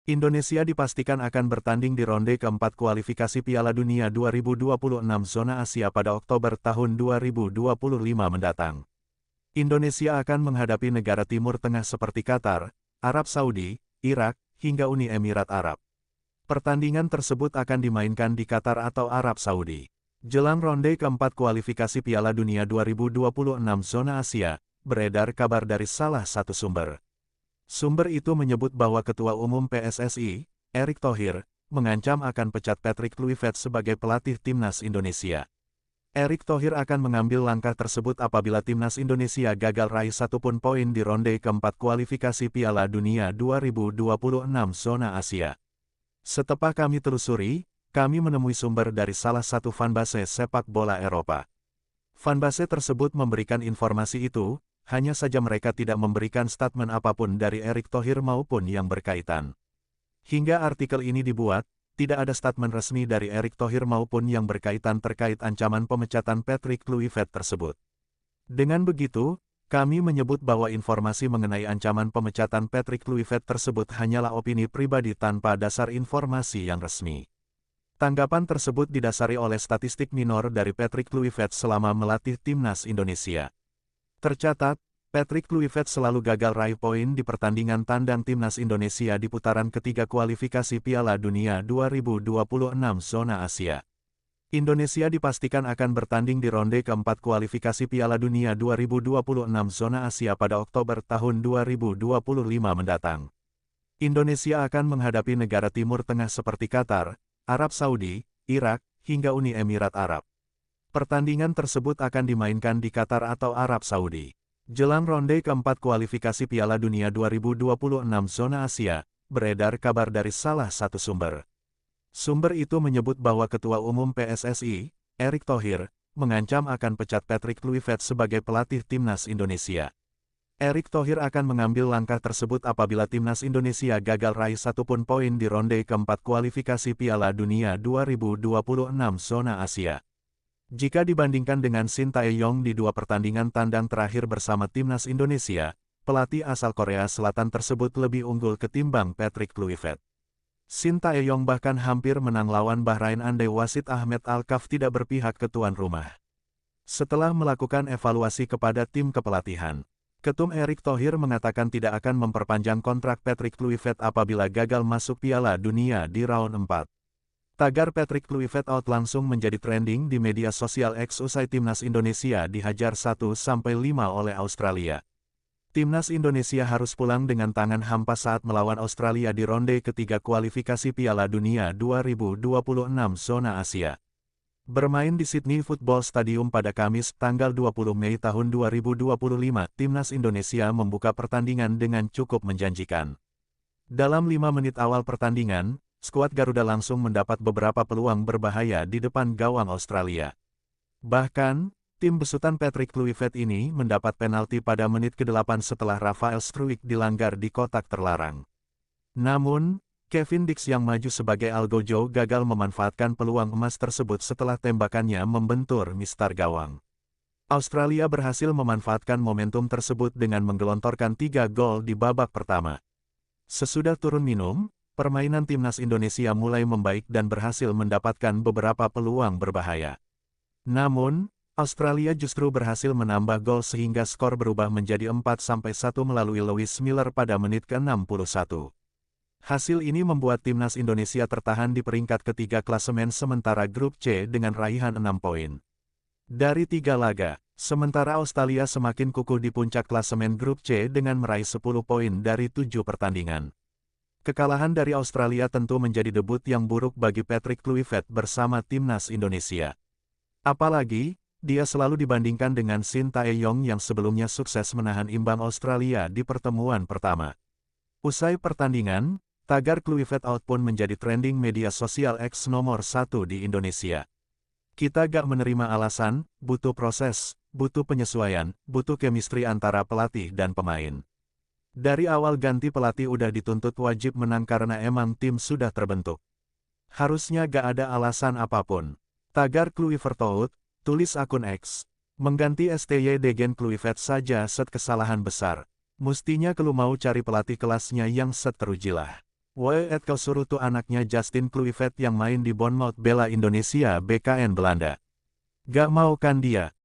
Indonesia dipastikan akan bertanding di ronde keempat kualifikasi Piala Dunia 2026 zona Asia pada Oktober tahun 2025 mendatang. Indonesia akan menghadapi negara Timur Tengah seperti Qatar, Arab Saudi, Irak, hingga Uni Emirat Arab. Pertandingan tersebut akan dimainkan di Qatar atau Arab Saudi. Jelang ronde keempat kualifikasi Piala Dunia 2026 zona Asia, beredar kabar dari salah satu sumber. Sumber itu menyebut bahwa Ketua Umum PSSI, Erick Thohir, mengancam akan pecat Patrick Kluivert sebagai pelatih Timnas Indonesia. Erick Thohir akan mengambil langkah tersebut apabila Timnas Indonesia gagal raih satupun poin di ronde keempat kualifikasi Piala Dunia 2026 zona Asia. Setelah kami telusuri, kami menemui sumber dari salah satu fanbase sepak bola Eropa. Fanbase tersebut memberikan informasi itu, hanya saja mereka tidak memberikan statement apapun dari Erick Thohir maupun yang berkaitan. Hingga artikel ini dibuat, tidak ada statement resmi dari Erick Thohir maupun yang berkaitan terkait ancaman pemecatan Patrick Kluivert tersebut. Dengan begitu, kami menyebut bahwa informasi mengenai ancaman pemecatan Patrick Kluivert tersebut hanyalah opini pribadi tanpa dasar informasi yang resmi. Tanggapan tersebut didasari oleh statistik minor dari Patrick Kluivert selama melatih Timnas Indonesia. Tercatat, Patrick Kluivert selalu gagal raih poin di pertandingan tandang Timnas Indonesia di putaran ketiga kualifikasi Piala Dunia 2026 zona Asia. Indonesia dipastikan akan bertanding di ronde keempat kualifikasi Piala Dunia 2026 zona Asia pada Oktober tahun 2025 mendatang. Indonesia akan menghadapi negara Timur Tengah seperti Qatar, Arab Saudi, Irak, hingga Uni Emirat Arab. Pertandingan tersebut akan dimainkan di Qatar atau Arab Saudi. Jelang ronde keempat kualifikasi Piala Dunia 2026 zona Asia, beredar kabar dari salah satu sumber. Sumber itu menyebut bahwa Ketua Umum PSSI, Erick Thohir, mengancam akan pecat Patrick Kluivert sebagai pelatih Timnas Indonesia. Erick Thohir akan mengambil langkah tersebut apabila Timnas Indonesia gagal raih satupun poin di ronde keempat kualifikasi Piala Dunia 2026 zona Asia. Jika dibandingkan dengan Shin Tae-yong di dua pertandingan tandang terakhir bersama Timnas Indonesia, pelatih asal Korea Selatan tersebut lebih unggul ketimbang Patrick Kluivert. Shin Tae-yong bahkan hampir menang lawan Bahrain andai wasit Ahmed Al-Kaf tidak berpihak ke tuan rumah. Setelah melakukan evaluasi kepada tim kepelatihan, Ketum Erick Thohir mengatakan tidak akan memperpanjang kontrak Patrick Kluivert apabila gagal masuk Piala Dunia di round 4. Tagar Patrick Kluivert out langsung menjadi trending di media sosial X usai Timnas Indonesia dihajar 1-5 oleh Australia. Timnas Indonesia harus pulang dengan tangan hampa saat melawan Australia di ronde ketiga kualifikasi Piala Dunia 2026 zona Asia. Bermain di Sydney Football Stadium pada Kamis, tanggal 20 Mei tahun 2025, Timnas Indonesia membuka pertandingan dengan cukup menjanjikan. Dalam 5 menit awal pertandingan, skuad Garuda langsung mendapat beberapa peluang berbahaya di depan gawang Australia. Bahkan, tim besutan Patrick Kluivert ini mendapat penalti pada menit ke-8 setelah Rafael Struijk dilanggar di kotak terlarang. Namun, Kevin Dix yang maju sebagai Algojo gagal memanfaatkan peluang emas tersebut setelah tembakannya membentur mistar gawang. Australia berhasil memanfaatkan momentum tersebut dengan menggelontorkan 3 gol di babak pertama. Sesudah turun minum, permainan Timnas Indonesia mulai membaik dan berhasil mendapatkan beberapa peluang berbahaya. Namun, Australia justru berhasil menambah gol sehingga skor berubah menjadi 4-1 melalui Lewis Miller pada menit ke-61. Hasil ini membuat Timnas Indonesia tertahan di peringkat ketiga klasemen sementara grup C dengan raihan 6 poin. Dari 3 laga, sementara Australia semakin kukuh di puncak klasemen grup C dengan meraih 10 poin dari 7 pertandingan. Kekalahan dari Australia tentu menjadi debut yang buruk bagi Patrick Kluivert bersama Timnas Indonesia. Apalagi, dia selalu dibandingkan dengan Shin Tae-yong yang sebelumnya sukses menahan imbang Australia di pertemuan pertama. Usai pertandingan, tagar Kluivert out pun menjadi trending media sosial X nomor 1 di Indonesia. Kita gak menerima alasan, butuh proses, butuh penyesuaian, butuh chemistry antara pelatih dan pemain. Dari awal ganti pelatih udah dituntut wajib menang karena emang tim sudah terbentuk. Harusnya gak ada alasan apapun. Tagar Kluivert out, tulis akun X. Mengganti STY Degen Kluivert saja set kesalahan besar. Mustinya kalau mau cari pelatih kelasnya yang set terujilah. Woi Etkel suruh tuh anaknya Justin Kluivert yang main di Bournemouth bela Indonesia BKN Belanda. Gak mau kan dia?